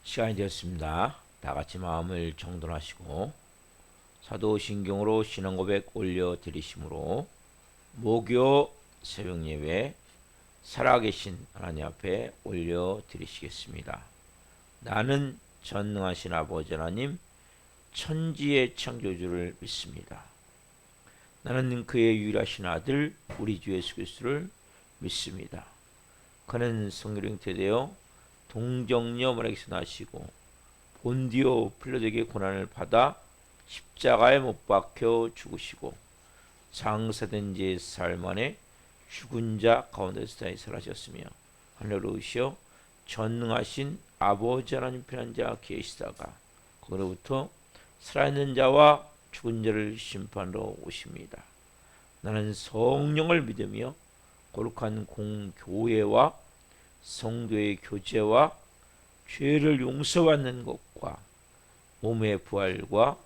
시간이 되었습니다. 다 같이 마음을 정돈하시고 사도신경으로 신앙고백 올려드리심으로 목요 새벽예배 살아계신 하나님 앞에 올려드리시겠습니다. 나는 전능하신 아버지 하나님 천지의 창조주를 믿습니다. 나는 그의 유일하신 아들 우리 주 예수 그리스도를 믿습니다. 그는 성령 잉태되어 동정녀 마리아에게서 나시고 본디오 필라도에게 고난을 받아 십자가에 못 박혀 죽으시고 장사된 지 사흘 만에 죽은 자 가운데서 다시 살아셨으며 하늘로 오시어 전능하신 아버지 하나님 편한 자 계시다가 거기로부터 살아있는 자와 죽은 자를 심판하러 오십니다. 나는 성령을 믿으며 거룩한 공교회와 성도의 교제와 죄를 용서받는 것과 몸의 부활과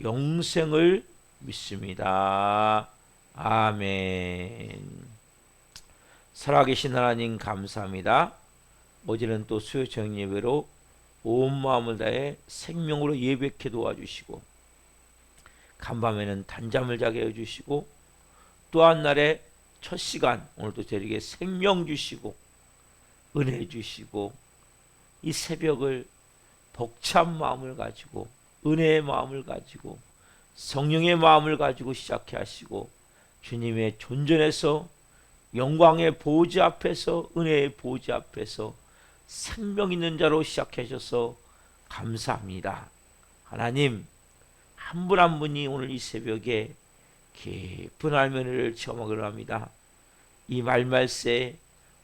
영생을 믿습니다. 아멘. 살아계신 하나님 감사합니다. 어제는 또 수요 정예배로 온 마음을 다해 생명으로 예배케 도와주시고 간밤에는 단잠을 자게 해주시고 또 한 날에 첫 시간 오늘도 저에게 생명 주시고 은혜 주시고 이 새벽을 벅찬 마음을 가지고 은혜의 마음을 가지고 성령의 마음을 가지고 시작해 하시고 주님의 존전에서 영광의 보좌 앞에서 은혜의 보좌 앞에서 생명 있는 자로 시작해 주셔서 감사합니다. 하나님 한 분 한 분이 오늘 이 새벽에 깊은 알면을 체험하기로 합니다. 이 말말새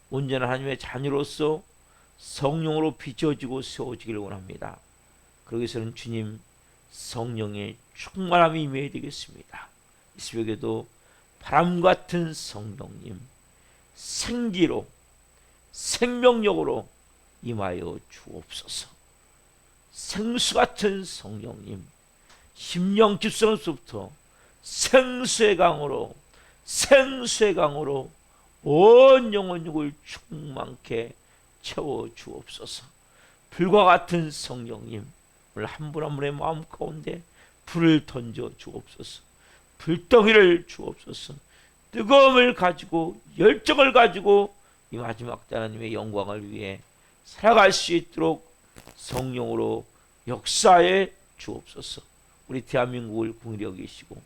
온전한 하나님의 자녀로서 성령으로 비춰지고 세워지기를 원합니다. 그러기 위해서는 주님 성령의 충만함이 임해야 되겠습니다. 이 새벽에도 바람 같은 성령님 생기로 생명력으로 임하여 주옵소서. 생수 같은 성령님 심령 깊숙이부터 생수의 강으로 온 영혼 육을 충만케 채워 주옵소서. 불과 같은 성령님 오늘 한 분 한 분의 마음 가운데 불을 던져 주옵소서. 불덩이를 주옵소서. 뜨거움을 가지고 열정을 가지고 이 마지막 때 하나님의 영광을 위해 살아갈 수 있도록 성령으로 역사해 주옵소서. 우리 대한민국을 긍휼히 여기시고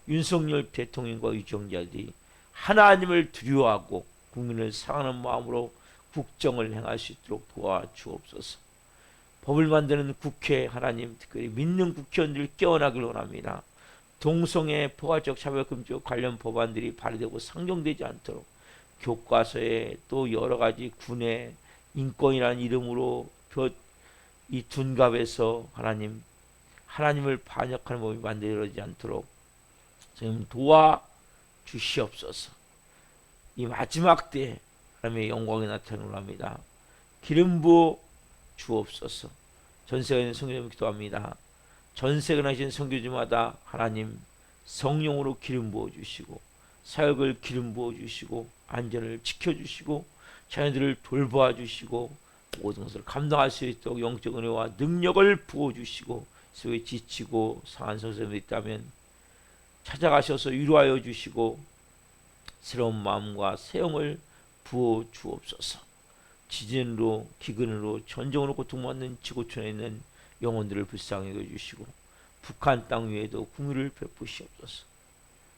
윤석열 대통령과 유정자들이 하나님을 두려워하고 국민을 사랑하는 마음으로 국정을 행할 수 있도록 도와주옵소서. 법을 만드는 국회 하나님 특별히 믿는 국회의원들 깨어나길 원합니다. 동성애 포괄적 차별금지 관련 법안들이 발의되고 상정되지 않도록 교과서에 또 여러 가지 군의 인권이라는 이름으로 이 둔갑에서 하나님을 반역하는 법이 만들어지지 않도록 지금 도와주시옵소서. 이 마지막 때에 하나님의 영광이 나타나기를 합니다. 기름 부어 주옵소서. 전세가 있는 성교님 기도합니다. 전세가 나신 성교주마다 하나님 성령으로 기름 부어 주시고 사역을 기름 부어 주시고 안전을 지켜주시고 자녀들을 돌보아 주시고 모든 것을 감당할 수 있도록 영적 은혜와 능력을 부어 주시고 속에 지치고 상한 선생님이 있다면 찾아가셔서 위로하여 주시고 새로운 마음과 새 영을 부어 주옵소서. 지진으로 기근으로 전쟁으로 고통받는 지구촌에 있는 영혼들을 불쌍히 여겨주시고 북한 땅 위에도 긍휼을 베푸시옵소서.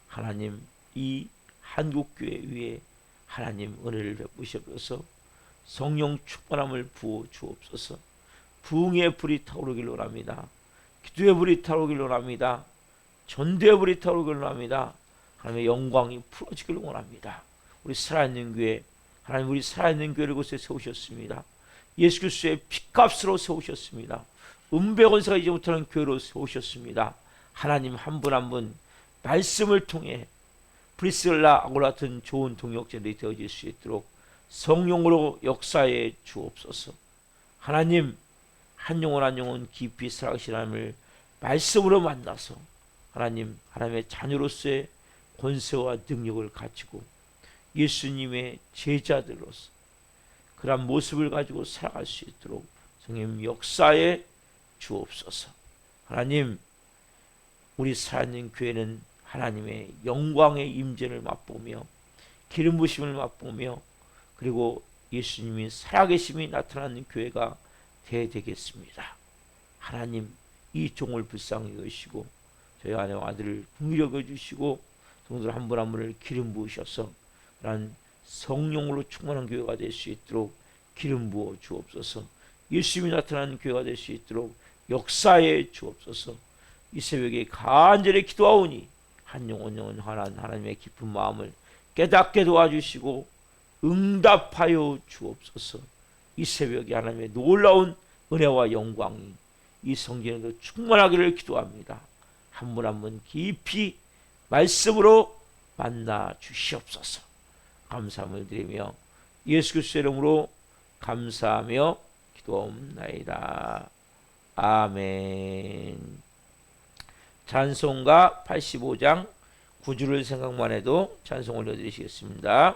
하나님 이 한국교회 위에 하나님 은혜를 베푸시옵소서. 성령 충만함을 부어 주옵소서. 부흥의 불이 타오르길 원합니다. 기도의 불이 타오르길 원합니다. 전도의 불이 타오르길 원합니다. 하나님의 영광이 풀어지길 원합니다. 우리 살아있는 교회 하나님 우리 살아있는 교회를 곳에 세우셨습니다. 예수 그리스도의 피값으로 세우셨습니다. 은배원사가 이제 못하는 교회로 세우셨습니다. 하나님 한 분 한 분 말씀을 통해 브리스라 아고라 같은 좋은 동역자들이 되어질 수 있도록 성령으로 역사해 주옵소서. 하나님 한 영혼 한 영혼 깊이 살아가신 하나님을 말씀으로 만나서 하나님의 자녀로서의 권세와 능력을 가지고 예수님의 제자들로서 그런 모습을 가지고 살아갈 수 있도록 성령 역사에 주옵소서. 하나님, 우리 살아있는 교회는 하나님의 영광의 임재를 맛보며 기름 부심을 맛보며 그리고 예수님이 살아계심이 나타나는 교회가 되겠습니다. 하나님, 이 종을 불쌍히 여기시고 저희 아내와 아들을 긍휼히 여겨주시고 성도들 한 분 한 분을 기름 부으셔서 난 성령으로 충만한 교회가 될 수 있도록 기름 부어 주옵소서. 예수님이 나타나는 교회가 될 수 있도록 역사에 주옵소서. 이 새벽에 간절히 기도하오니 한 영혼 하나님의 깊은 마음을 깨닫게 도와주시고 응답하여 주옵소서. 이 새벽에 하나님의 놀라운 은혜와 영광이 이 성전에도 충만하기를 기도합니다. 한 분 한 분 깊이 말씀으로 만나 주시옵소서. 감사함을 드리며 예수 그리스도의 이름으로 감사하며 기도옵나이다. 아멘. 찬송가 85장 9주를 생각만 해도 찬송 올려드리시겠습니다.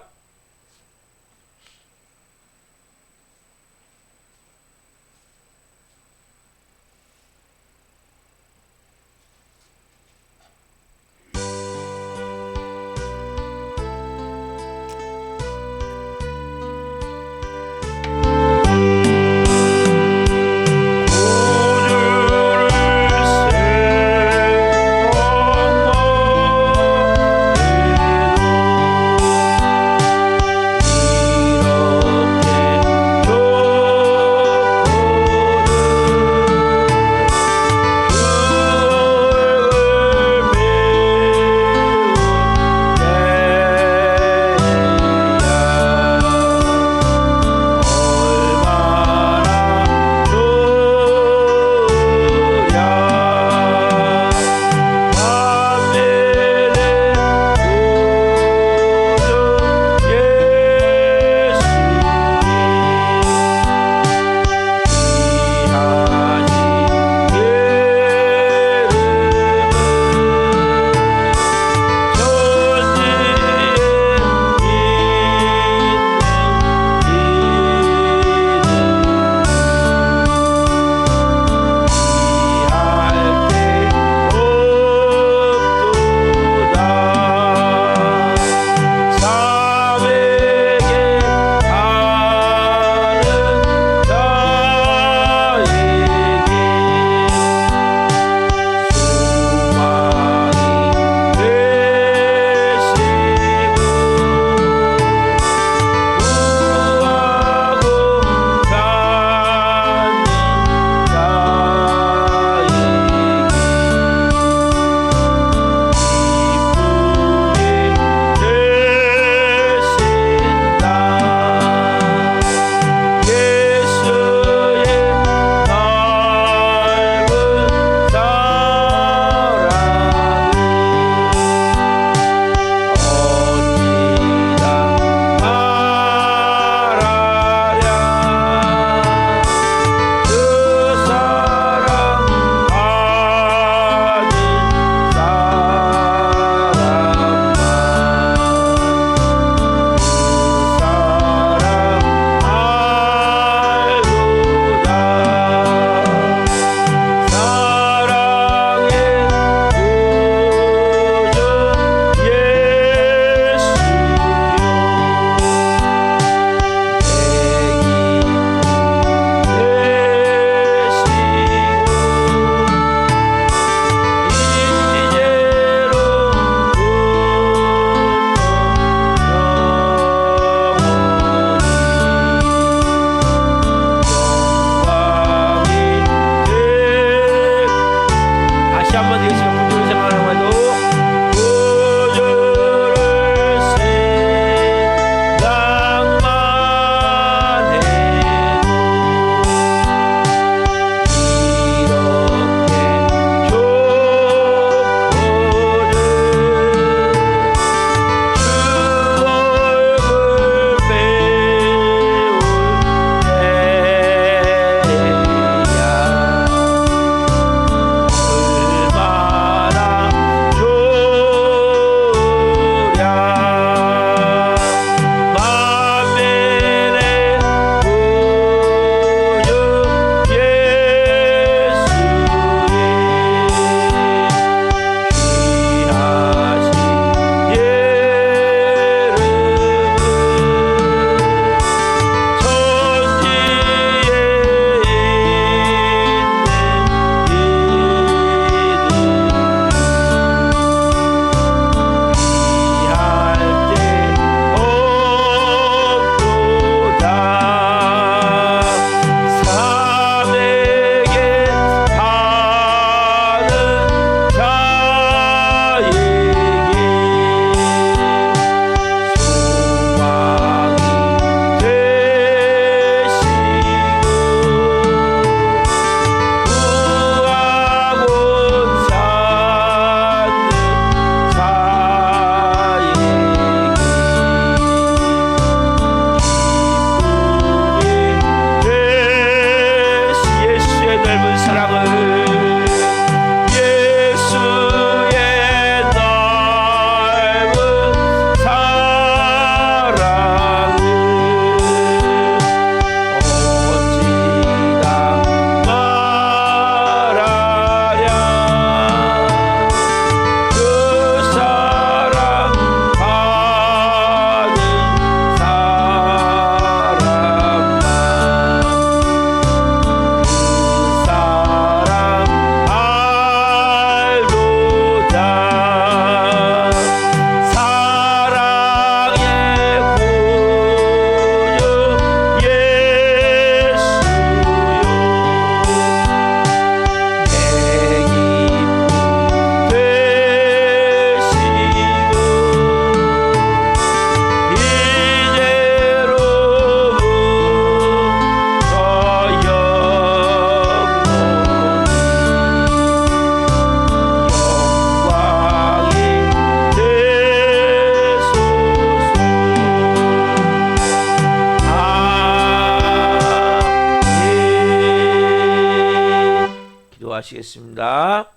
말씀하시겠습니다.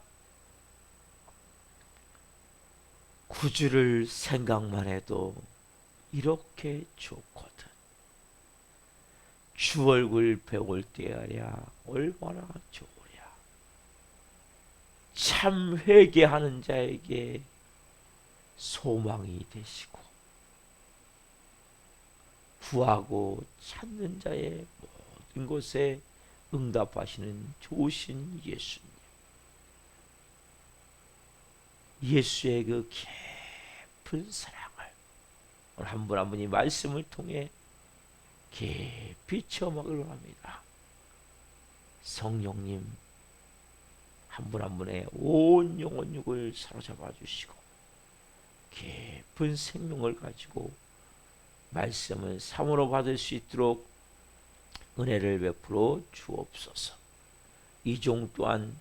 구주를 생각만 해도 이렇게 좋거든. 주 얼굴 배울 때야야 얼마나 좋으랴. 참 회개하는 자에게 소망이 되시고 구하고 찾는 자의 모든 것에 응답하시는 좋으신 예수님. 예수의 그 깊은 사랑을 오늘 한 분 한 분이 말씀을 통해 깊이 체험하기를 원합니다. 성령님 한 분 한 분의 온 영혼 육을 사로잡아 주시고 깊은 생명을 가지고 말씀을 사모로 받을 수 있도록 은혜를 베풀어 주옵소서. 이 종 또한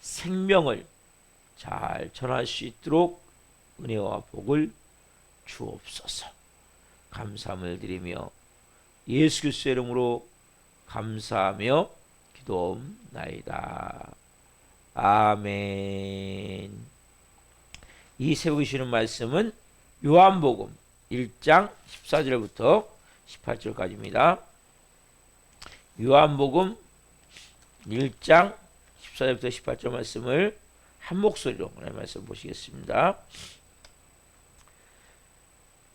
생명을 잘 전할 수 있도록 은혜와 복을 주옵소서. 감사함을 드리며 예수 그리스도의 이름으로 감사하며 기도옵나이다. 아멘. 이 새벽에 주시는 말씀은 요한복음 1장 14절부터 18절까지입니다. 요한복음 1장 14절부터 18절 말씀을 한 목소리로 오늘 말씀 보시겠습니다.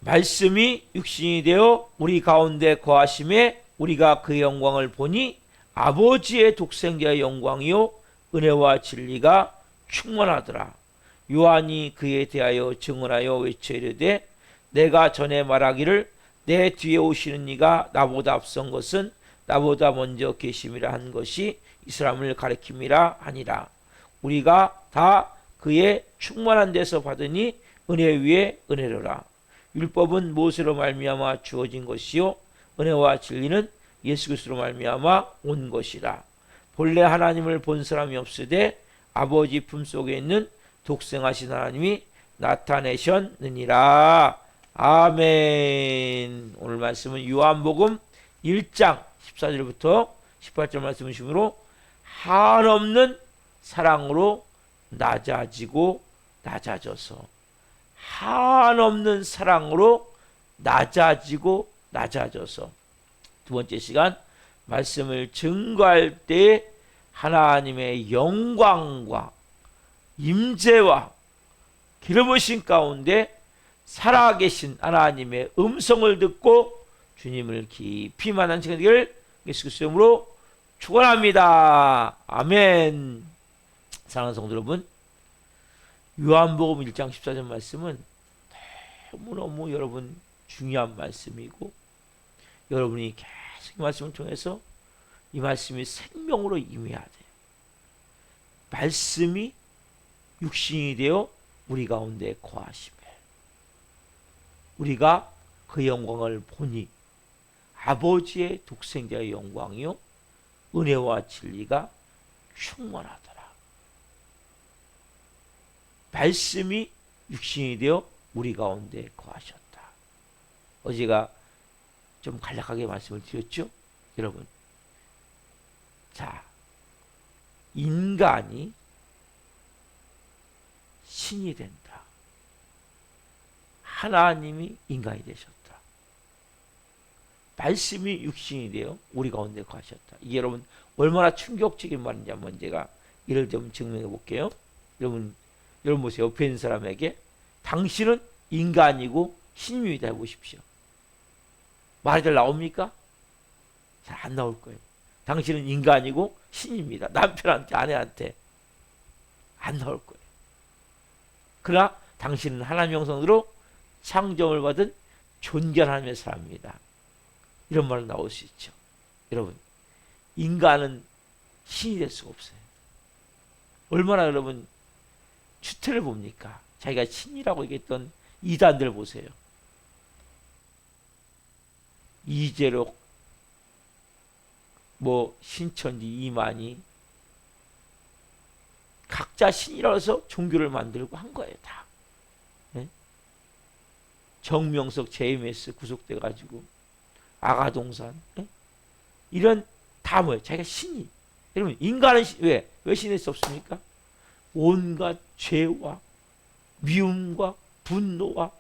말씀이 육신이 되어 우리 가운데 거하심에 우리가 그의 영광을 보니 아버지의 독생자의 영광이요 은혜와 진리가 충만하더라. 요한이 그에 대하여 증언하여 외쳐 이르되 내가 전에 말하기를 내 뒤에 오시는 이가 나보다 앞선 것은 나보다 먼저 계심이라 한 것이 이 사람을 가리킴이라 하니라. 우리가 다 그의 충만한 데서 받으니 은혜 위에 은혜로라. 율법은 모세로 말미암아 주어진 것이요 은혜와 진리는 예수 그리스도로 말미암아 온 것이라. 본래 하나님을 본 사람이 없으되 아버지 품속에 있는 독생하신 하나님이 나타내셨느니라. 아멘. 오늘 말씀은 요한복음 1장 14절부터 18절 말씀 중심으로 한없는 사랑으로 낮아지고 낮아져서 한없는 사랑으로 낮아지고 낮아져서 두 번째 시간 말씀을 증거할 때 하나님의 영광과 임재와 기름부으신 가운데 살아계신 하나님의 음성을 듣고 주님을 깊이 만난 시간이 되기를 예수 그리스도의 이름으로 축원합니다. 아멘. 사랑하는 성도 여러분, 요한복음 1장 14절 말씀은 너무너무 여러분 중요한 말씀이고 여러분이 계속 이 말씀을 통해서 이 말씀이 생명으로 임해야 돼요. 말씀이 육신이 되어 우리 가운데 거하시며 우리가 그 영광을 보니 아버지의 독생자의 영광이요 은혜와 진리가 충만하더라. 말씀이 육신이 되어 우리 가운데 거하셨다. 어제가 좀 간략하게 말씀을 드렸죠? 여러분, 자, 인간이 신이 된다. 하나님이 인간이 되셨다. 말씀이 육신이 되어 우리 가운데 거하셨다. 이게 여러분 얼마나 충격적인 말인지 한번 제가 예를 좀 증명해 볼게요. 여러분 보세요. 옆에 있는 사람에게 당신은 인간이고 신유이다 해보십시오. 말이 잘 나옵니까? 잘 안 나올 거예요. 당신은 인간이고 신입니다. 남편한테 아내한테 안 나올 거예요. 그러나 당신은 하나님의 형상으로 창조를 받은 존귀한 하나님의 사람입니다. 이런 말은 나올 수 있죠. 여러분, 인간은 신이 될 수가 없어요. 얼마나 여러분 추태를 봅니까? 자기가 신이라고 얘기했던 이단들 보세요. 이재록, 신천지, 이만희 각자 신이라고 해서 종교를 만들고 한 거예요. 다. 네? 정명석 JMS 구속돼가지고 아가동산, 네? 이런 다 뭐예요? 자기가 신이. 여러분, 인간은 왜 신을 수 없습니까? 온갖 죄와 미움과 분노와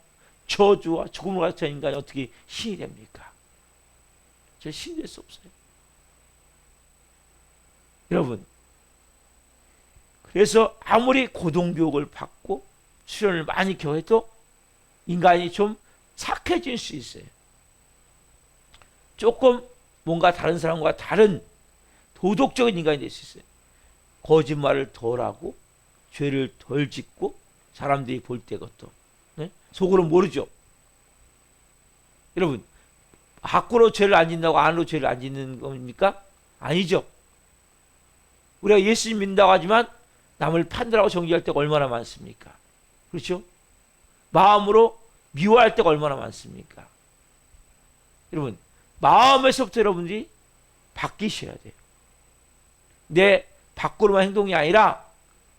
저주와 죽음을 가진 인간이 어떻게 신이 됩니까? 저 신이 될 수 없어요. 여러분, 그래서 아무리 고등교육을 받고 수련을 많이 교해도 인간이 좀 착해질 수 있어요. 조금 뭔가 다른 사람과 다른 도덕적인 인간이 될 수 있어요. 거짓말을 덜 하고 죄를 덜 짓고 사람들이 볼 때 것도 네? 속으로 모르죠. 여러분, 밖으로 죄를 안 짓는다고 안으로 죄를 안 짓는 겁니까? 아니죠. 우리가 예수님 믿는다고 하지만 남을 판단하고 정죄할 때가 얼마나 많습니까? 그렇죠? 마음으로 미워할 때가 얼마나 많습니까? 여러분, 마음에서부터 여러분들이 바뀌셔야 돼요. 내 밖으로만 행동이 아니라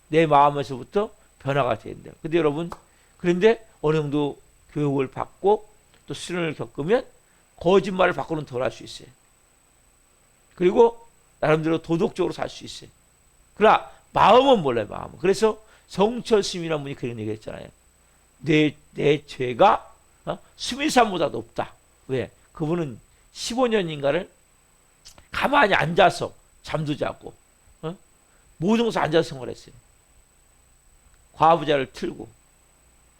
내 마음에서부터 변화가 된다. 근데 여러분, 그런데 어느 정도 교육을 받고 또 수련을 겪으면 거짓말을 밖으로는 덜 할 수 있어요. 그리고 나름대로 도덕적으로 살 수 있어요. 그러나 마음은 몰라요, 마음은. 그래서 성철 스님이라는 분이 그런 얘기 했잖아요. 내 죄가 수미산보다 높다. 왜? 그분은 15년인가를 가만히 앉아서 잠도 자고 모든 곳에 앉아서 생활했어요. 과부자를 틀고.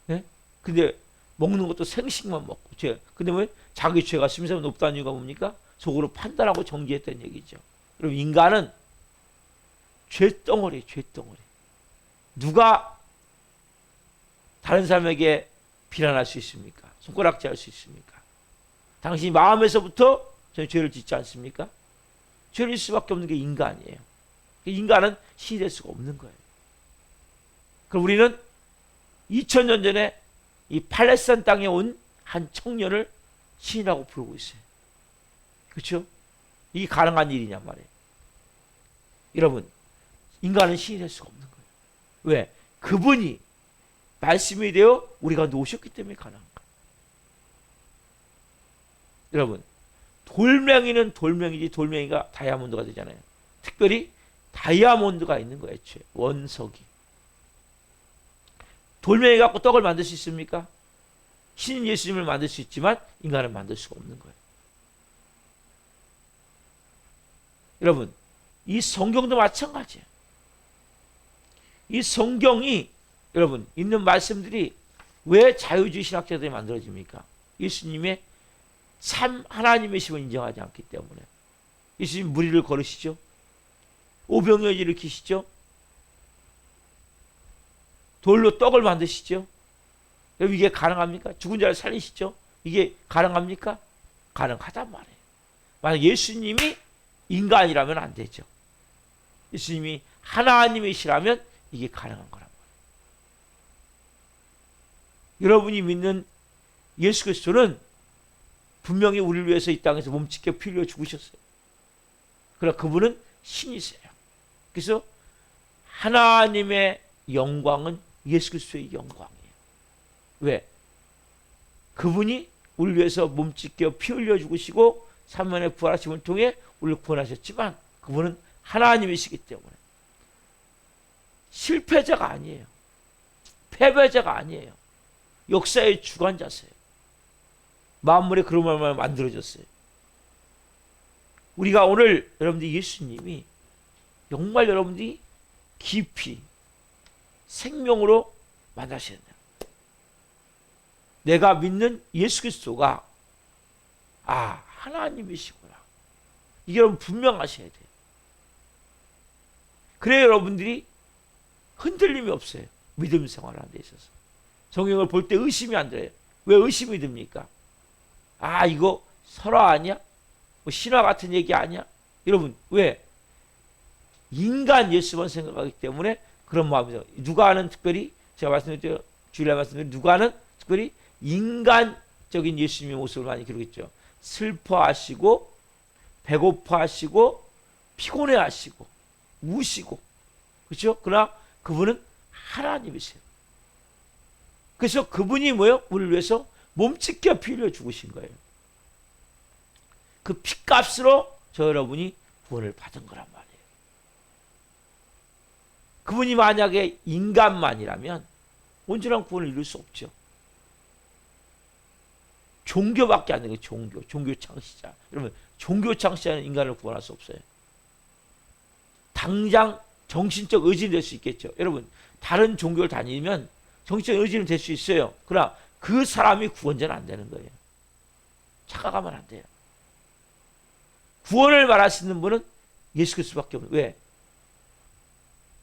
예? 근데 먹는 것도 생식만 먹고. 근데 왜? 자기 죄가 수미산보다 높다는 이유가 뭡니까? 속으로 판단하고 정지했다는 얘기죠. 그럼 인간은 죄덩어리. 누가 다른 사람에게 비난할 수 있습니까? 손가락질할 수 있습니까? 당신이 마음에서부터 저는 죄를 짓지 않습니까? 죄를 짓을 수밖에 없는 게 인간이에요. 인간은 신이 될 수가 없는 거예요. 그럼 우리는 2000년 전에 이 팔레스타인 땅에 온 한 청년을 신이라고 부르고 있어요. 그렇죠? 이게 가능한 일이냐 말이에요. 여러분, 인간은 신이 될 수가 없는 거예요. 왜? 그분이 말씀이 되어 우리가 놓으셨기 때문에 가능한 거예요. 여러분, 돌멩이는 돌멩이지 돌멩이가 다이아몬드가 되잖아요. 특별히 다이아몬드가 있는 거예요. 원석이. 돌멩이 갖고 떡을 만들 수 있습니까? 신인 예수님을 만들 수 있지만 인간은 만들 수가 없는 거예요. 여러분, 이 성경도 마찬가지예요. 이 성경이 여러분 있는 말씀들이 왜 자유주의 신학자들이 만들어집니까? 예수님의 참 하나님이심을 인정하지 않기 때문에. 예수님 무리를 걸으시죠. 오병이어를 일으키시죠. 돌로 떡을 만드시죠. 여러분, 이게 가능합니까? 죽은 자를 살리시죠. 이게 가능합니까? 가능하단 말이에요. 만약 예수님이 인간이라면 안 되죠. 예수님이 하나님이시라면 이게 가능한 거란 말이에요. 여러분이 믿는 예수 그리스도는 분명히 우리를 위해서 이 땅에서 몸짓게 피 흘려 죽으셨어요. 그러나 그분은 신이세요. 그래서 하나님의 영광은 예수 그리스도의 영광이에요. 왜? 그분이 우리를 위해서 몸짓게 피 흘려 죽으시고 3만의 부활하심을 통해 우리를 구원하셨지만 그분은 하나님이시기 때문에 실패자가 아니에요. 패배자가 아니에요. 역사의 주관자세요. 만물에 그런 말만 만들어졌어요. 우리가 오늘 여러분들이 예수님이 정말 여러분들이 깊이 생명으로 만나셔야 돼요. 내가 믿는 예수 그리스도가 하나님이시구나. 이게 여러분 분명하셔야 돼요. 그래야 여러분들이 흔들림이 없어요. 믿음 생활하는 데 있어서. 성경을 볼 때 의심이 안 들어요. 왜 의심이 듭니까? 이거 설화 아니야? 뭐 신화 같은 얘기 아니야? 여러분, 왜? 인간 예수만 생각하기 때문에 그런 마음이죠. 누가는 특별히 제가 말씀드렸죠. 주일날 말씀드린 누가는 특별히 인간적인 예수님의 모습을 많이 기록했죠. 슬퍼하시고 배고파하시고 피곤해하시고 우시고 그렇죠? 그러나 그분은 하나님이세요. 그래서 그분이 뭐예요? 우리를 위해서 몸찢겨 피 흘려 죽으신 거예요. 그 피값으로 저 여러분이 구원을 받은 거란 말이에요. 그분이 만약에 인간만이라면 온전한 구원을 이룰 수 없죠. 종교밖에 안 되는 거예요. 종교 창시자. 여러분, 종교 창시자는 인간을 구원할 수 없어요. 당장 정신적 의지는 될 수 있겠죠. 여러분, 다른 종교를 다니면 정신적 의지는 될 수 있어요. 그러나 그 사람이 구원자는 안 되는 거예요. 착각하면 안 돼요. 구원을 말할 수 있는 분은 예수 그리스도밖에 없어요. 왜?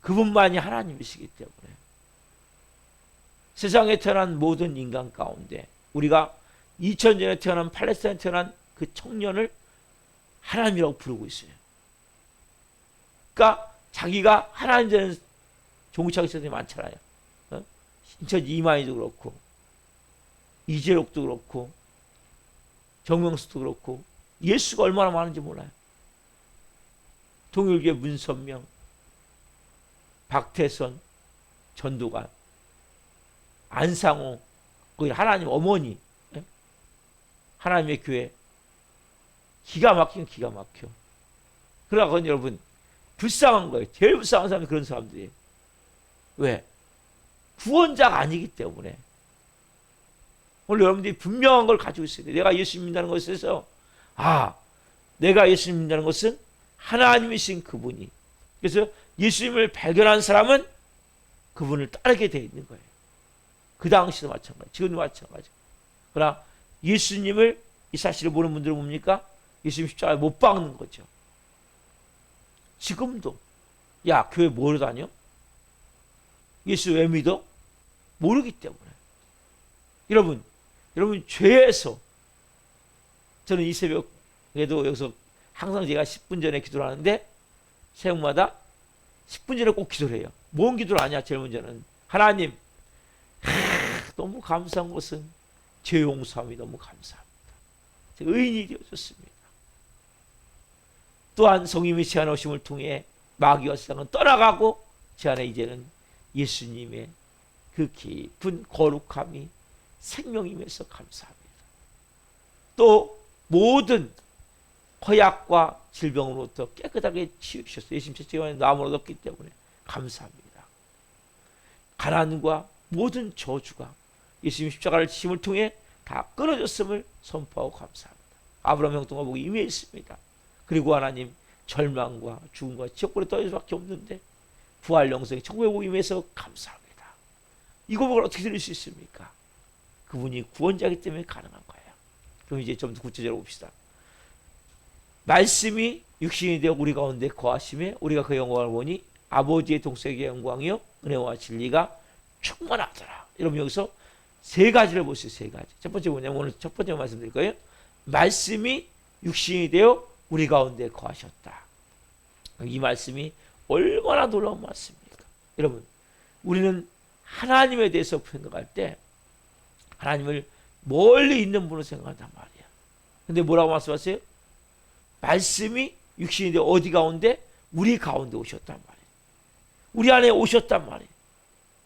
그분만이 하나님이시기 때문에. 세상에 태어난 모든 인간 가운데 우리가 2000년에 태어난 팔레스타인에 태어난 그 청년을 하나님이라고 부르고 있어요. 그러니까 자기가 하나님 되는 종교창시자들이 많잖아요. 신천 이만희도 그렇고 이재록도 그렇고 정명수도 그렇고 예수가 얼마나 많은지 몰라요. 동일계 문선명, 박태선, 전두관, 안상호, 거기 하나님 어머니, 하나님의 교회 기가 막히긴 기가 막혀. 그러나 여러분 불쌍한 거예요. 제일 불쌍한 사람이 그런 사람들이에요. 왜? 구원자가 아니기 때문에. 오늘 여러분들이 분명한 걸 가지고 있어야 돼요. 내가 예수 믿는다는 것에서 내가 예수 믿는다는 것은 하나님이신 그분이. 그래서 예수님을 발견한 사람은 그분을 따르게 되어 있는 거예요. 그 당시도 마찬가지, 지금도 마찬가지. 그러나 예수님을 이 사실을 모르는 분들은 뭡니까? 예수님 십자가에 못 박는 거죠. 지금도 야 교회 뭐로 다녀? 예수 왜 믿어? 모르기 때문에. 여러분 죄에서 저는 이 새벽에도 여기서 항상 제가 10분 전에 기도를 하는데 새벽마다 10분 전에 꼭 기도를 해요. 뭔 기도를 하냐? 제일 먼저는 하나님 너무 감사한 것은 죄 용서함이 너무 감사합니다. 제가 의인이 되어졌습니다. 또한 성령의 제 안에 오심을 통해 마귀와 세상은 떠나가고 제 안에 이제는 예수님의 그 깊은 거룩함이 생명임에서 감사합니다. 또 모든 허약과 질병으로부터 깨끗하게 치우셨어요. 예수님 제자가 나음을 얻었기 때문에 감사합니다. 가난과 모든 저주가 예수님 십자가를 지심을 통해 다 끊어졌음을 선포하고 감사합니다. 아브라함 형통과 복이 임해 있습니다. 그리고 하나님 절망과 죽음과 지옥불에 떨어질 수밖에 없는데 부활 영생의 천국의 복이 임해서 감사합니다. 이 고백을 어떻게 드릴 수 있습니까? 그분이 구원자이기 때문에 가능한 거예요. 그럼 이제 좀 더 구체적으로 봅시다. 말씀이 육신이 되어 우리 가운데 거하심에 우리가 그 영광을 보니 아버지의 동생의 영광이요 은혜와 진리가 충만하더라. 여러분 여기서 세 가지를 볼 수 있어요. 세 가지. 첫 번째 뭐냐면 오늘 첫 번째 말씀드릴 거예요. 말씀이 육신이 되어 우리 가운데 거하셨다. 이 말씀이 얼마나 놀라운 말씀입니까? 여러분 우리는 하나님에 대해서 생각할 때 하나님을 멀리 있는 분으로 생각한단 말이야. 근데 뭐라고 말씀하세요? 말씀이 육신이 되어 어디 가운데? 우리 가운데 오셨단 말이에요. 우리 안에 오셨단 말이에요.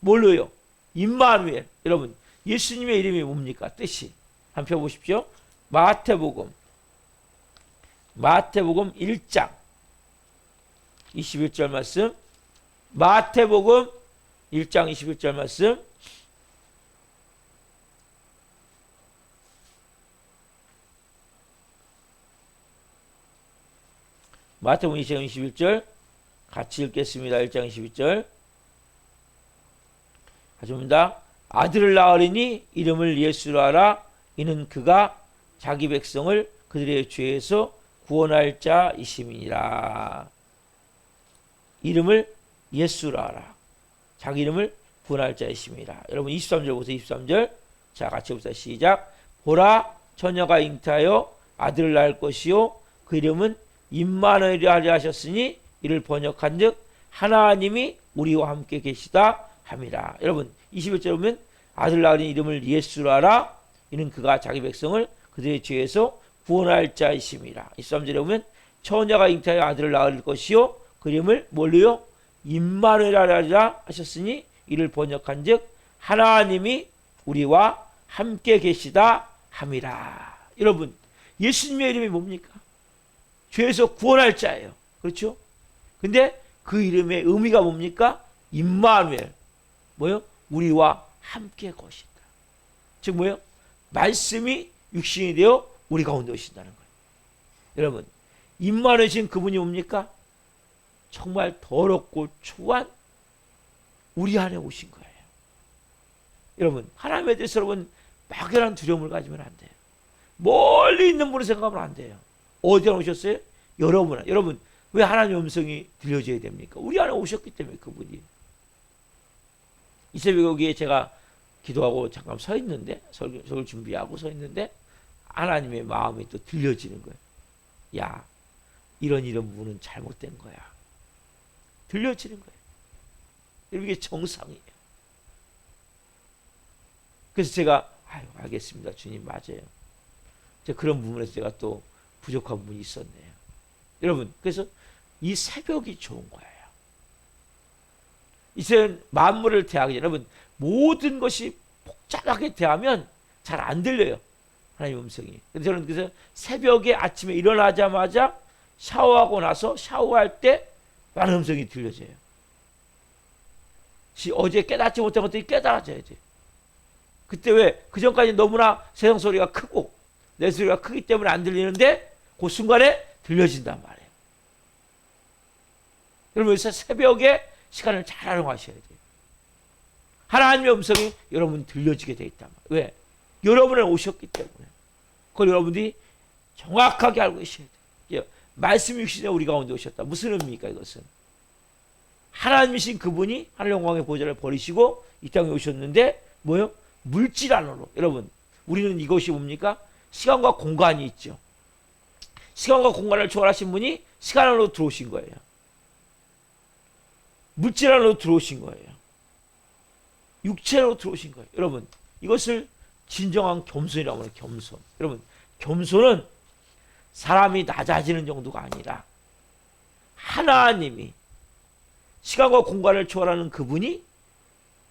뭘로요? 임마누엘. 여러분 예수님의 이름이 뭡니까? 뜻이. 한번 펴보십시오. 마태복음 1장 21절 말씀. 마태복음 1장 21절 말씀. 마태복음 1장 21절 같이 읽겠습니다. 1장 21절 같이 봅니다. 아들을 낳으리니 이름을 예수라 하라. 이는 그가 자기 백성을 그들의 죄에서 구원할 자이심이니라. 이름을 예수라 하라. 자기 이름을 구원할 자이심이라. 여러분 23절 보세요. 23절 자 같이 봅시다. 시작. 보라 처녀가 잉태하여 아들을 낳을 것이요 그 이름은 임마누엘이라 하셨으니 이를 번역한즉 하나님이 우리와 함께 계시다 함이라. 여러분 21절 보면 아들 낳으니 이름을 예수라 하라. 이는 그가 자기 백성을 그들의 죄에서 구원할 자이심이라. 23절에 보면 처녀가 잉태하여 아들을 낳을 것이요 그 이름을 뭘로요? 임마누엘이라 하셨으니 이를 번역한즉 하나님이 우리와 함께 계시다 함이라. 여러분 예수님의 이름이 뭡니까? 죄에서 구원할 자예요. 그렇죠? 근데 그 이름의 의미가 뭡니까? 임마누엘, 뭐요? 우리와 함께 거신다. 즉 뭐요? 말씀이 육신이 되어 우리 가운데 오신다는 거예요. 여러분, 임마누엘이신 그분이 뭡니까? 정말 더럽고 초한 우리 안에 오신 거예요. 여러분, 하나님에 대해서 여러분 막연한 두려움을 가지면 안 돼요. 멀리 있는 분을 생각하면 안 돼요. 어디에 오셨어요? 여러분, 왜 하나님의 음성이 들려줘야 됩니까? 우리 안에 오셨기 때문에 그분이. 이 새벽에 여기에 제가 기도하고 잠깐 서 있는데, 설교를 준비하고 서 있는데 하나님의 마음이 또 들려지는 거예요. 야, 이런 부분은 잘못된 거야. 들려지는 거예요. 이게 정상이에요. 그래서 제가 알겠습니다. 주님 맞아요. 그런 부분에서 제가 또 부족한 부분이 있었네요. 여러분, 그래서 이 새벽이 좋은 거예요. 이제 만물을 대하기 전에 여러분 모든 것이 복잡하게 대하면 잘 안 들려요. 하나님의 음성이. 그래서 저는 그래서 새벽에 아침에 일어나자마자 샤워하고 나서 샤워할 때 많은 음성이 들려져요. 어제 깨닫지 못한 것들이 깨달아져야 돼. 그때 왜? 그 전까지 너무나 세상 소리가 크고 내 소리가 크기 때문에 안 들리는데 그 순간에 들려진단 말이에요. 여러분, 그래서 새벽에 시간을 잘 활용하셔야 돼요. 하나님의 음성이 여러분 들려지게 돼 있단 말이에요. 왜? 여러분에 오셨기 때문에. 그걸 여러분들이 정확하게 알고 계셔야 돼요. 말씀 육신에 우리 가운데 오셨다. 무슨 의미입니까 이것은? 하나님이신 그분이 하늘 영광의 보좌를 버리시고 이 땅에 오셨는데 뭐요? 물질 안으로. 여러분, 우리는 이것이 뭡니까? 시간과 공간이 있죠. 시간과 공간을 초월하신 분이 시간 안으로 들어오신 거예요. 물질 안으로 들어오신 거예요. 육체로 들어오신 거예요. 여러분, 이것을 진정한 겸손이라고 해요. 겸손. 여러분, 겸손은 사람이 낮아지는 정도가 아니라 하나님이 시간과 공간을 초월하는 그분이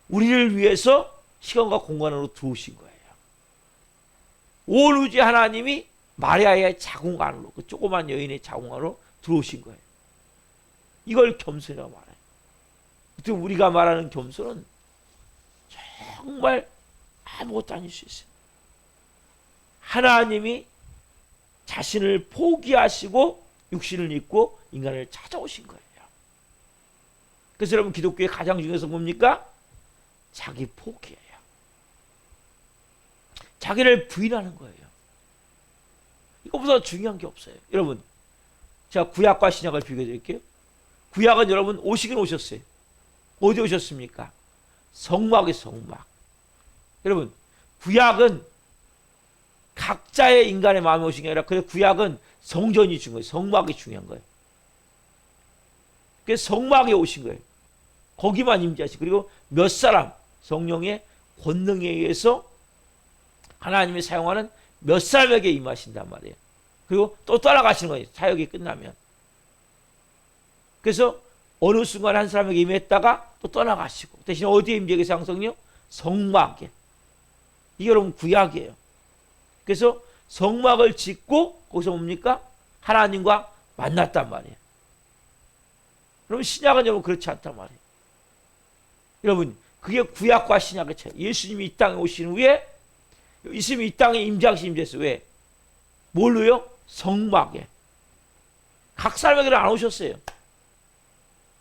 우리를 위해서 시간과 공간으로 들어오신 거예요. 온 우주 하나님이 마리아의 자궁 안으로, 그 조그만 여인의 자궁 안으로 들어오신 거예요. 이걸 겸손이라고 말해요. 그때 우리가 말하는 겸손은 정말 아무것도 아닐 수 있어요. 하나님이 자신을 포기하시고 육신을 입고 인간을 찾아오신 거예요. 그래서 여러분, 기독교의 가장 중요해서 뭡니까? 자기 포기예요. 자기를 부인하는 거예요. 이거보다 중요한 게 없어요. 여러분, 제가 구약과 신약을 비교해 드릴게요. 구약은 여러분 오시긴 오셨어요. 어디 오셨습니까? 성막에 성막. 여러분, 구약은 각자의 인간의 마음이 오신 게 아니라 그래서 구약은 성전이 중요해요. 성막이 중요한 거예요. 그래서 성막에 오신 거예요. 거기만 임재하시고, 그리고 몇 사람 성령의 권능에 의해서 하나님이 사용하는 몇 사람에게 임하신단 말이에요. 그리고 또 떠나가시는 거예요. 사역이 끝나면. 그래서 어느 순간 한 사람에게 임했다가 또 떠나가시고, 대신 어디에 임재하게 계세요? 성령? 성막에. 이게 여러분 구약이에요. 그래서 성막을 짓고 거기서 뭡니까? 하나님과 만났단 말이에요. 여러분, 신약은 여러분 그렇지 않단 말이에요. 여러분, 그게 구약과 신약의 차이. 예수님이 이 땅에 오신 후에 예수님이 이 땅에 임재하셨어요. 왜? 뭘로요? 성막에. 각 사람에게는 안 오셨어요.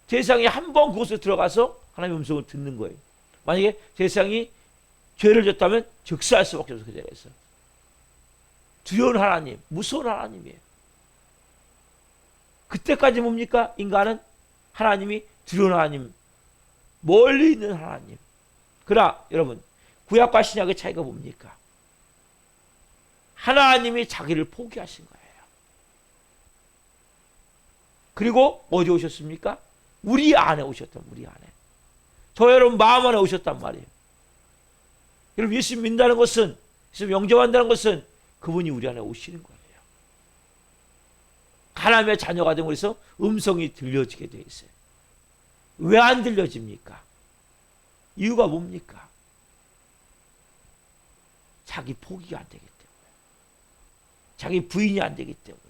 세상에 한 번 그곳에 들어가서 하나님의 음성을 듣는 거예요. 만약에 세상이 죄를 졌다면 즉사할 수밖에 없어요. 그 자리에서. 두려운 하나님, 무서운 하나님이에요. 그때까지 뭡니까? 인간은 하나님이 두려운 하나님, 멀리 있는 하나님. 그러나 여러분, 구약과 신약의 차이가 뭡니까? 하나님이 자기를 포기하신 거예요. 그리고 어디 오셨습니까? 우리 안에 오셨단, 우리 안에. 저 여러분 마음 안에 오셨단 말이에요. 여러분, 예수 믿는다는 것은, 예수 영접한다는 것은 그분이 우리 안에 오시는 거예요. 하나님의 자녀가 된 우리서 음성이 들려지게 되어 있어요. 왜 안 들려집니까? 이유가 뭡니까? 자기 포기가 안 되기 때문에. 자기 부인이 안 되기 때문에.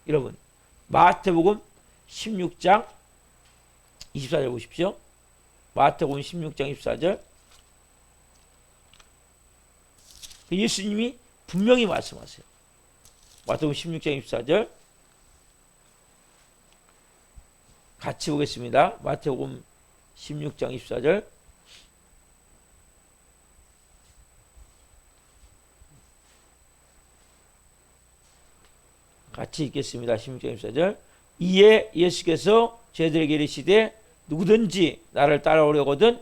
여러분, 마태복음 16장 24절 보십시오. 마태복음 16장 24절. 예수님이 분명히 말씀하세요. 마태복음 16장 24절. 같이 보겠습니다. 마태복음 16장 24절. 같이 읽겠습니다. 16장 24절. 이에 예수께서 저희들에게 이르시되 누구든지 나를 따라오려거든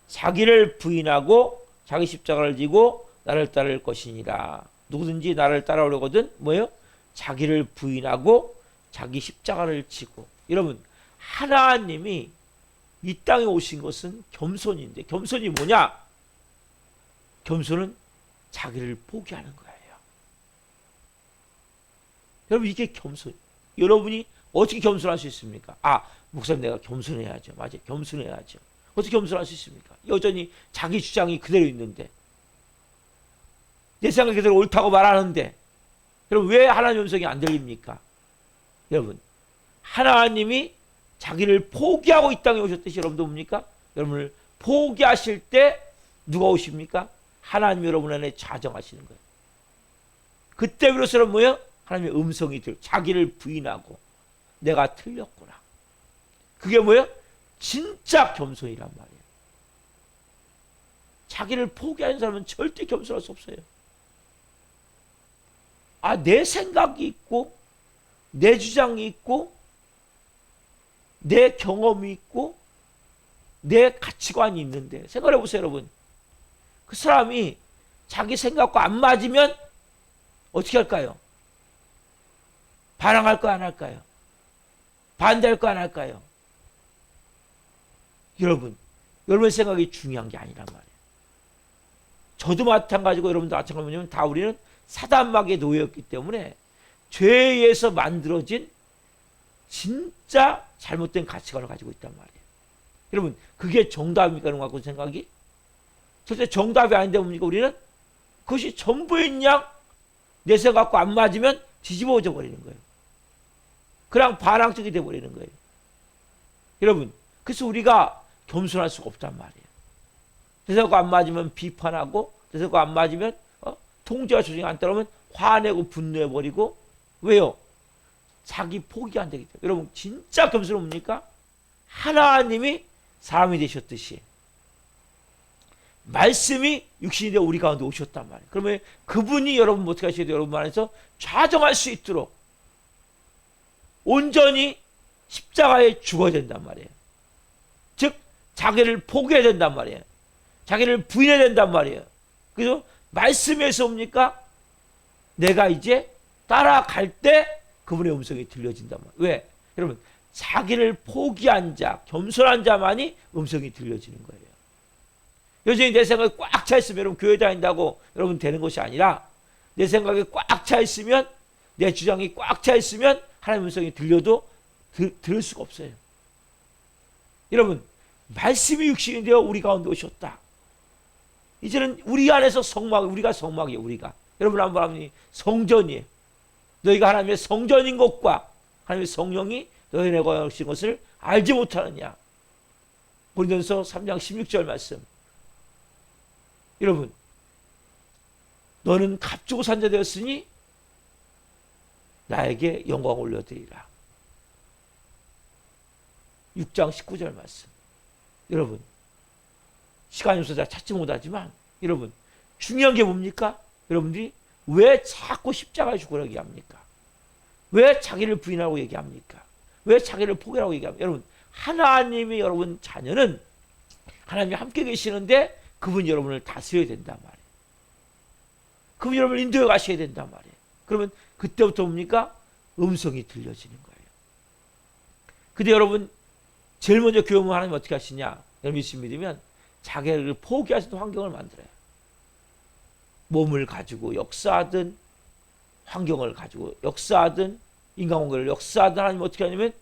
자기를 부인하고 자기 십자가를 지고 나를 따를 것이니라. 누구든지 나를 따라오려거든 뭐예요? 자기를 부인하고 자기 십자가를 지고. 여러분, 하나님이 이 땅에 오신 것은 겸손인데, 겸손이 뭐냐? 겸손은 자기를 포기하는 거예요. 여러분, 이게 겸손. 여러분이 어떻게 겸손할 수 있습니까? 목사님, 내가 겸손해야죠. 맞아요. 겸손해야죠. 어떻게 겸손할 수 있습니까? 여전히 자기 주장이 그대로 있는데, 내 생각이 그대로 옳다고 말하는데, 여러분, 왜 하나님 음성이 안 들립니까? 여러분, 하나님이 자기를 포기하고 이 땅에 오셨듯이 여러분도 뭡니까? 여러분을 포기하실 때 누가 오십니까? 하나님 여러분 안에 자정하시는 거예요. 그때 비로소 뭐예요? 하나님의 음성이 자기를 부인하고 내가 틀렸구나. 그게 뭐예요? 진짜 겸손이란 말이에요. 자기를 포기하는 사람은 절대 겸손할 수 없어요. 내 생각이 있고 내 주장이 있고 내 경험이 있고 내 가치관이 있는데, 생각해 보세요, 여러분. 그 사람이 자기 생각과 안 맞으면 어떻게 할까요? 반항할 거 안 할까요? 반대할 거 안 할까요? 여러분 생각이 중요한 게 아니란 말이에요. 저도 마찬가지고 여러분도 마찬가지고, 다 우리는 사단막에 놓였기 때문에 죄에 의해서 만들어진 진짜 잘못된 가치관을 가지고 있단 말이에요. 여러분, 그게 정답입니까? 그런 거 갖고 생각이? 절대 정답이 아닌데 뭡니까? 우리는 그것이 전부인 양 내 생각과 안 맞으면 뒤집어져 버리는 거예요. 그냥 반항적이 돼 버리는 거예요. 여러분, 그래서 우리가 겸손할 수가 없단 말이에요. 내 생각과 안 맞으면 비판하고, 내 생각과 안 맞으면 통제와 조정이 안 따르면 화내고 분노해 버리고. 왜요? 자기 포기가 안 되기 때문에. 여러분, 진짜 겸손은 뭡니까? 하나님이 사람이 되셨듯이 말씀이 육신이 되어 우리 가운데 오셨단 말이에요. 그러면 그분이 여러분 어떻게 하셔야 돼요? 여러분 안에서 좌정할 수 있도록 온전히 십자가에 죽어야 된단 말이에요. 즉 자기를 포기해야 된단 말이에요. 자기를 부인해야 된단 말이에요. 그래서 말씀에서 옵니까? 내가 이제 따라갈 때 그분의 음성이 들려진단 말이에요. 왜? 여러분, 자기를 포기한 자, 겸손한 자만이 음성이 들려지는 거예요. 여전히 내 생각이 꽉 차 있으면 여러분 교회 다닌다고 여러분 되는 것이 아니라, 내 생각이 꽉 차 있으면, 내 주장이 꽉 차 있으면 하나님의 음성이 들려도 들을 수가 없어요. 여러분, 말씀이 육신이 되어 우리 가운데 오셨다. 이제는 우리 안에서 우리가 성막이에요. 우리가. 여러분 한번 하면 성전이에요. 너희가 하나님의 성전인 것과 하나님의 성령이 너희 내가 오신 것을 알지 못하느냐. 고린도전서 3장 16절 말씀. 여러분, 너는 값주고 산 자 되었으니 나에게 영광 올려드리라. 6장 19절 말씀. 여러분, 시간이 없어서 찾지 못하지만, 여러분, 중요한 게 뭡니까? 여러분들이 왜 자꾸 십자가에 죽으라고 얘기합니까? 왜 자기를 부인하고 얘기합니까? 왜 자기를 포기하라고 얘기합니까? 여러분, 하나님이 여러분 자녀는 하나님이 함께 계시는데 그분이 여러분을 다스려야 된단 말이에요. 그분이 여러분을 인도해 가셔야 된단 말이에요. 그러면 그때부터 뭡니까? 음성이 들려지는 거예요. 근데 여러분, 제일 먼저 교회 오면 하나님 어떻게 하시냐? 여러분 믿으면 자기를 포기할 수 있는 환경을 만들어요. 몸을 가지고 역사하든, 환경을 가지고 역사하든, 인간관계를 역사하든, 하나님 어떻게 하냐면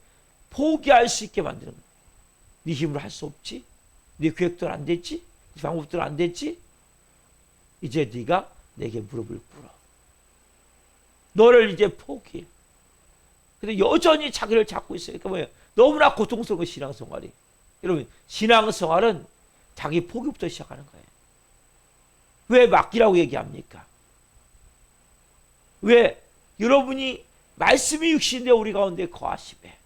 포기할 수 있게 만드는 거예요. 네 힘으로 할 수 없지? 네 계획대로 안 됐지? 네 방법대로 안 됐지? 이제 네가 내게 무릎을 꿇어. 너를 이제 포기해. 근데 여전히 자기를 잡고 있어요. 그러니까 뭐예요? 너무나 고통스러운 신앙생활이. 여러분, 신앙생활은 자기 포기부터 시작하는 거예요. 왜 맡기라고 얘기합니까? 왜? 여러분이 말씀이 육신인데 우리 가운데 거하시매.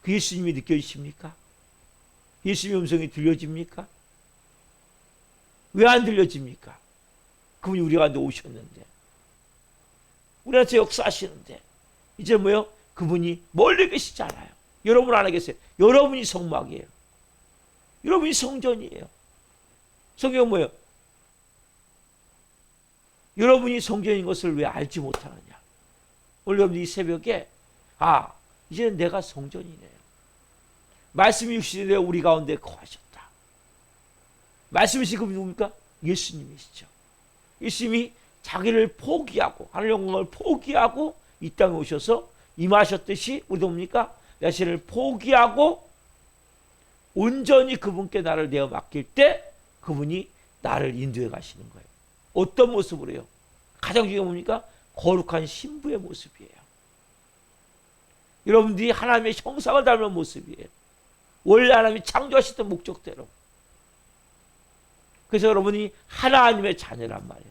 그 예수님이 느껴지십니까? 예수님의 음성이 들려집니까? 왜 안 들려집니까? 그분이 우리 가운데 오셨는데, 우리한테 역사하시는데, 이제 뭐요? 그분이 멀리 계시지 않아요. 여러분 안에 계세요. 여러분이 성막이에요. 여러분이 성전이에요. 성경은 뭐예요? 여러분이 성전인 것을 왜 알지 못하느냐? 오늘 여러분 이 새벽에 이제는 내가 성전이네요. 말씀이 육신이 되어 우리 가운데 거하셨다. 말씀이신 그분이 누굽니까? 예수님이시죠. 예수님이 자기를 포기하고 하늘 영광을 포기하고 이 땅에 오셔서 임하셨듯이 우리도 뭡니까? 자신을 포기하고 온전히 그분께 나를 내어 맡길 때 그분이 나를 인도해 가시는 거예요. 어떤 모습으로요? 가장 중요한 뭡니까? 거룩한 신부의 모습이에요. 여러분들이 하나님의 형상을 닮은 모습이에요. 원래 하나님이 창조하셨던 목적대로. 그래서 여러분이 하나님의 자녀란 말이에요.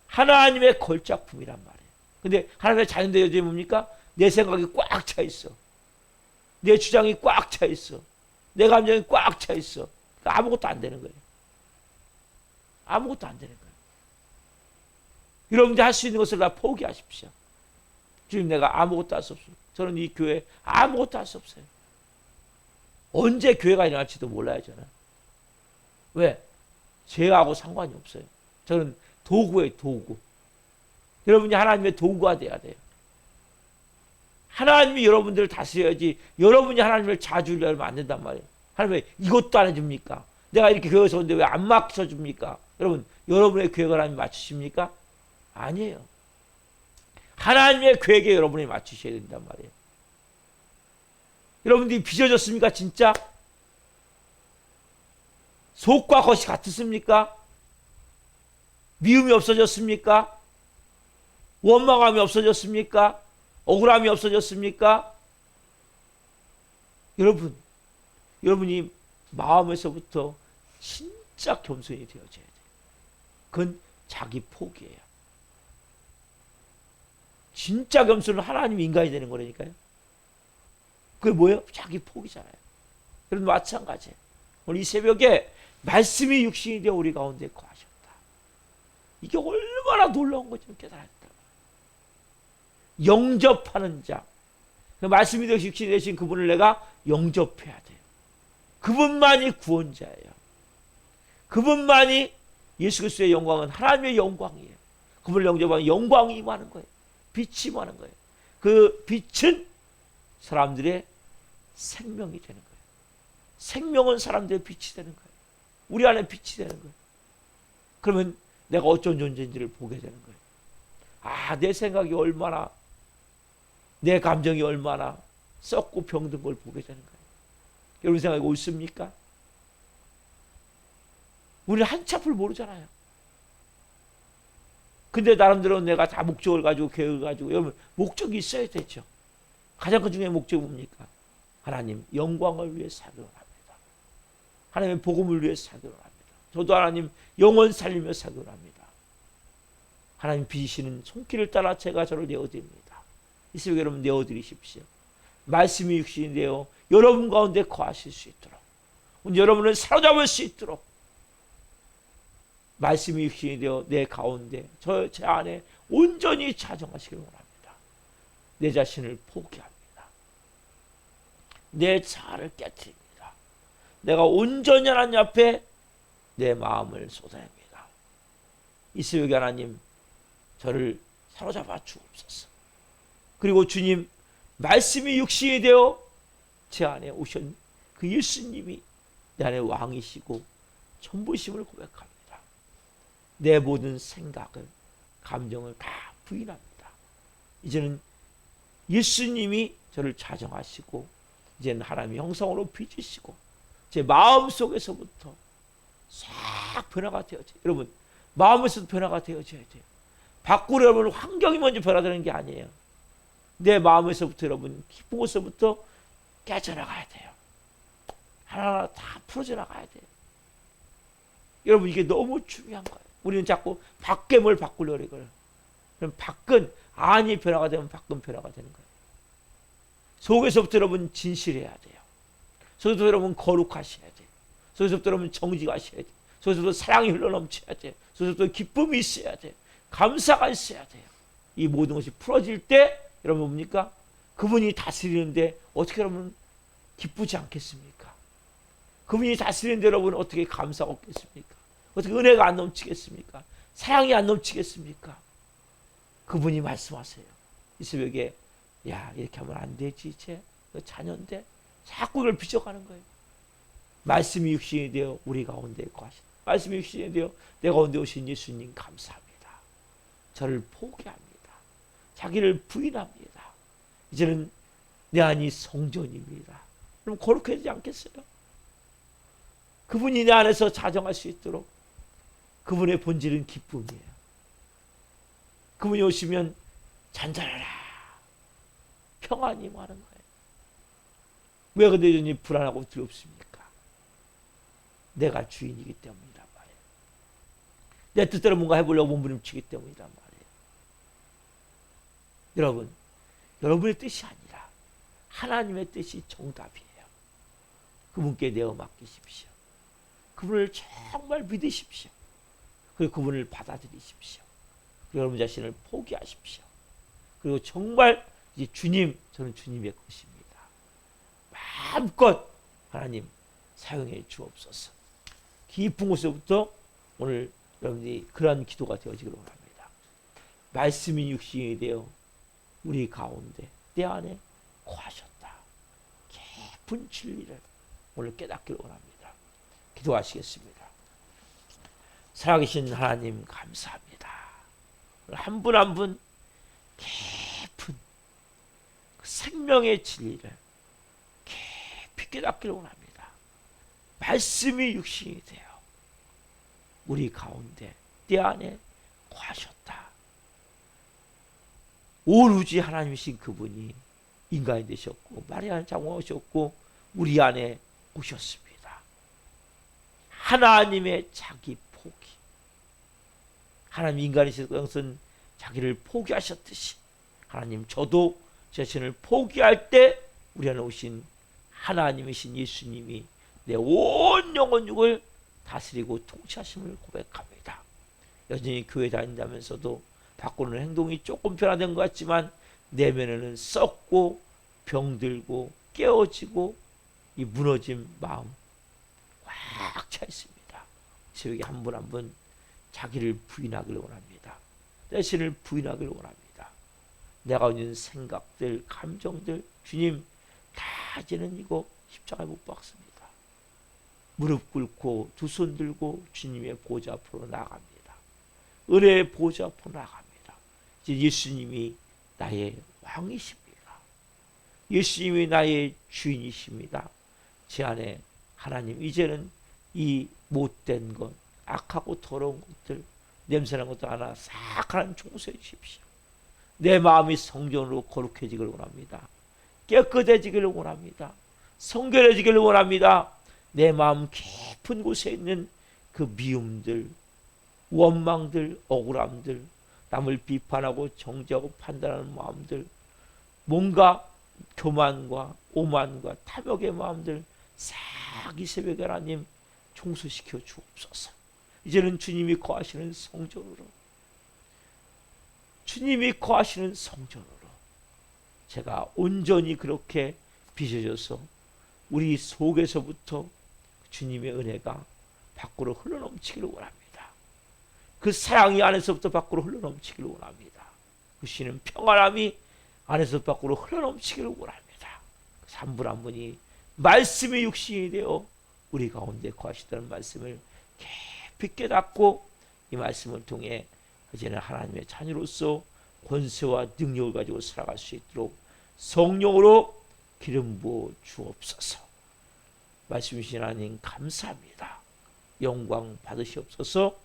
하나님의 걸작품이란 말이에요. 근데 하나님의 자녀인데 요즘 뭡니까? 내 생각이 꽉 차 있어. 내 주장이 꽉 차 있어. 내 감정이 꽉 차 있어. 그러니까 아무것도 안 되는 거예요. 아무것도 안 되는 거예요. 여러분들 할 수 있는 것을 다 포기하십시오. 주님, 내가 아무것도 할 수 없어요. 저는 이 교회 아무것도 할 수 없어요. 언제 교회가 일어날지도 몰라요, 저는. 왜? 죄하고 상관이 없어요. 저는 도구예요, 도구. 여러분이 하나님의 도구가 돼야 돼요. 하나님이 여러분들을 다스려야지 여러분이 하나님을 자주려면 안 된단 말이에요. 하나님 왜 이것도 안 해줍니까? 내가 이렇게 교회에서 오는데 왜 안 맞춰줍니까? 여러분, 여러분의 계획을 하나님 맞추십니까? 아니에요. 하나님의 계획에 여러분이 맞추셔야 된단 말이에요. 여러분들이 빚어졌습니까? 진짜? 속과 겉이 같습니까? 미움이 없어졌습니까? 원망함이 없어졌습니까? 억울함이 없어졌습니까? 여러분이 마음에서부터 진짜 겸손이 되어져야 돼요. 그건 자기 포기예요. 진짜 겸손은 하나님 인간이 되는 거라니까요. 그게 뭐예요? 자기 포기잖아요. 여러분 마찬가지예요. 오늘 이 새벽에 말씀이 육신이 되어 우리 가운데 거하셨다. 이게 얼마나 놀라운 건지 깨달았다. 영접하는 자. 말씀이 되어 육신이 되신 그분을 내가 영접해야 돼요. 그분만이 구원자예요. 그분만이 예수 그리스도의 영광은 하나님의 영광이에요. 그분을 영접하면 영광이 임하는 거예요. 빛이 임하는 거예요. 그 빛은 사람들의 생명이 되는 거예요. 생명은 사람들의 빛이 되는 거예요. 우리 안에 빛이 되는 거예요. 그러면 내가 어쩐 존재인지를 보게 되는 거예요. 내 생각이 얼마나, 내 감정이 얼마나 썩고 병든 걸 보게 되는 거예요. 여러분 생각이 옳습니까? 우리는 한치 앞을 모르잖아요. 근데 나름대로 내가 다 목적을 가지고 계획을 가지고, 여러분 목적이 있어야 되죠. 가장 큰 중요한 목적이 뭡니까? 하나님 영광을 위해 살기로 합니다. 하나님의 복음을 위해 살기로 합니다. 저도 하나님 영원 살리며 살기로 합니다. 하나님 빚으시는 손길을 따라 제가 저를 내어드립니다. 이 새벽에 여러분 내어드리십시오. 말씀이 육신이 되어 여러분 가운데 거하실 수 있도록, 여러분을 사로잡을 수 있도록 말씀이 육신이 되어 내 가운데 제 안에 온전히 자정하시길 원합니다. 내 자신을 포기합니다. 내 자아를 깨트립니다. 내가 온전히 하나님 앞에 내 마음을 쏟아냅니다. 이 새벽에 하나님 저를 사로잡아 주옵소서. 그리고 주님, 말씀이 육신이 되어 제 안에 오신 그 예수님이 내 안에 왕이시고 전부심을 고백합니다. 내 모든 생각을, 감정을 다 부인합니다. 이제는 예수님이 저를 자정하시고 이제는 하나님의 형상으로 빚으시고 제 마음속에서부터 싹 변화가 되어져요. 여러분 마음에서도 변화가 되어져야 돼요. 밖으로 여러분 환경이 먼저 변화되는 게 아니에요. 내 마음에서부터 여러분 깊은 곳에서부터 깨져나가야 돼요. 하나하나 다 풀어져 나가야 돼요. 여러분 이게 너무 중요한 거예요. 우리는 자꾸 밖에 뭘 바꾸려고 그래요. 그럼 밖은 안이 변화가 되면 밖은 변화가 되는 거예요. 속에서부터 여러분 진실해야 돼요. 속에서부터 여러분 거룩하셔야 돼요. 속에서부터 여러분 정직하셔야 돼요. 속에서부터 사랑이 흘러넘쳐야 돼요. 속에서부터 기쁨이 있어야 돼요. 감사가 있어야 돼요. 이 모든 것이 풀어질 때 여러분 뭡니까? 그분이 다스리는데 어떻게 여러분 기쁘지 않겠습니까? 그분이 다스리는데 여러분 어떻게 감사가 없겠습니까? 어떻게 은혜가 안 넘치겠습니까? 사랑이 안 넘치겠습니까? 그분이 말씀하세요. 이 새벽에 야 이렇게 하면 안 되지 이제 너 자녀인데 자꾸 이걸 빚어가는 거예요. 말씀이 육신이 되어 우리 가운데 거하신 말씀이 육신이 되어 내 가운데 오신 예수님 감사합니다. 저를 포기합니다. 자기를 부인합니다. 이제는 내 안이 성전입니다. 그럼 거룩해지지 않겠어요? 그분이 내 안에서 자정할 수 있도록 그분의 본질은 기쁨이에요. 그분이 오시면 잔잔하라 평안이 임하는 거예요. 왜 근데 여전히 불안하고 두렵습니까? 내가 주인이기 때문이란 말이에요. 내 뜻대로 뭔가 해보려고 몸부림치기 때문이란 말이에요. 여러분, 여러분의 뜻이 아니라 하나님의 뜻이 정답이에요. 그분께 내어 맡기십시오. 그분을 정말 믿으십시오. 그리고 그분을 받아들이십시오. 그리고 여러분 자신을 포기하십시오. 그리고 정말 이제 주님, 저는 주님의 것입니다. 마음껏 하나님 사용해 주옵소서. 깊은 곳에서부터 오늘 여러분이 그러한 기도가 되어지기를 원합니다. 말씀이 육신이 되어 우리 가운데 내 안에 거하셨다. 깊은 진리를 오늘 깨닫기를 원합니다. 기도하시겠습니다. 살아계신 하나님 감사합니다. 한 분 한 분 깊은 그 생명의 진리를 깊이 깨닫기를 원합니다. 말씀이 육신이 되어 우리 가운데 내 안에 거하셨다. 오로지 하나님이신 그분이 인간이 되셨고 마리아는 장화하셨고 우리 안에 오셨습니다. 하나님의 자기 포기. 하나님 인간이신 것은 자기를 포기하셨듯이 하나님 저도 제 자신을 포기할 때 우리 안에 오신 하나님이신 예수님이 내 온 영혼육을 다스리고 통치하심을 고백합니다. 여전히 교회 다닌다면서도 바꾸는 행동이 조금 변화된 것 같지만 내면에는 썩고 병들고 깨어지고 이 무너진 마음 꽉 차 있습니다. 새벽에 한 분 한 분 자기를 부인하기를 원합니다. 내 자신을 부인하기를 원합니다. 내가 있는 생각들, 감정들 주님 다 이제는 이거 십자가에 못 박습니다. 무릎 꿇고 두 손 들고 주님의 보좌 앞으로 나갑니다. 은혜의 보좌 앞으로 나갑니다. 이제 예수님이 나의 왕이십니다. 예수님이 나의 주인이십니다. 제 안에 하나님 이제는 이 못된 것, 악하고 더러운 것들, 냄새나는 것도 하나 싹 하나님 청소해 주십시오. 내 마음이 성전으로 거룩해지기를 원합니다. 깨끗해지기를 원합니다. 성결해지기를 원합니다. 내 마음 깊은 곳에 있는 그 미움들, 원망들, 억울함들, 남을 비판하고 정죄하고 판단하는 마음들, 뭔가 교만과 오만과 탐욕의 마음들 싹 이 새벽에 하나님 청소시켜 주옵소서. 이제는 주님이 거하시는 성전으로, 주님이 거하시는 성전으로 제가 온전히 그렇게 빚어져서 우리 속에서부터 주님의 은혜가 밖으로 흘러넘치기를 원합니다. 그 사랑이 안에서부터 밖으로 흘러넘치기를 원합니다. 그 쉬는 평안함이 안에서 밖으로 흘러넘치기를 원합니다. 한 분 한 분이 말씀이 육신이 되어 우리 가운데 거하시다는 말씀을 깊이 깨닫고 이 말씀을 통해 이제는 하나님의 자녀로서 권세와 능력을 가지고 살아갈 수 있도록 성령으로 기름 부어 주옵소서. 말씀 주신 하나님 감사합니다. 영광 받으시옵소서.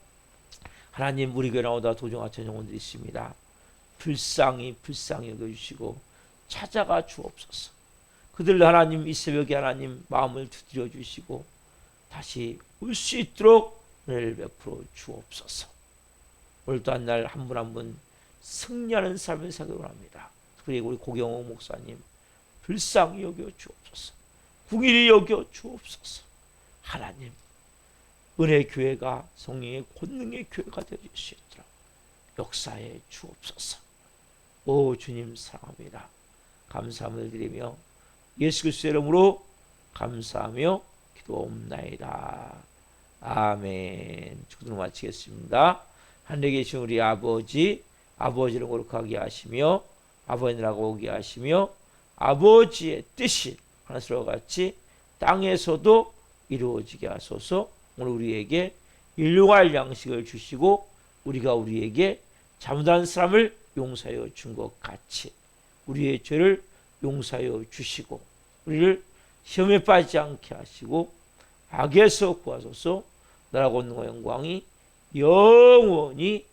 하나님 우리 교회 나오다 도종하천 영혼들이 있습니다. 불쌍히 여겨주시고 찾아가 주옵소서. 그들 하나님 이 새벽에 하나님 마음을 두드려 주시고 다시 올 수 있도록 은혜를 베풀어 주옵소서. 오늘도 한 날 한 분 한 분 승리하는 삶을 살기를 원합니다. 특별히 우리 고경호 목사님 불쌍히 여겨 주옵소서. 궁일이 여겨 주옵소서. 하나님 은혜 교회가 성령의 권능의 교회가 되어 주시도록 역사해 주옵소서. 오 주님 사랑합니다. 감사함을 드리며 예수 그리스도의 이름으로 감사하며 기도옵나이다. 아멘. 축도를 마치겠습니다. 하늘에 계신 우리 아버지, 아버지를 거룩하게 하시며 아버지라고 오게 하시며 아버지의 뜻이 하늘과 같이 땅에서도 이루어지게 하소서. 오늘 우리에게 일용할 양식을 주시고 우리가 우리에게 잘못한 사람을 용서하여 준 것 같이 우리의 죄를 용서하여 주시고 우리를 시험에 빠지지 않게 하시고 악에서 구하소서. 나라고 있는 영광이 영원히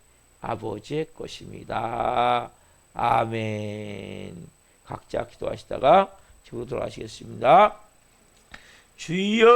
아버지의 것입니다. 아멘. 각자 기도하시다가 집으로 돌아가시겠습니다. 주여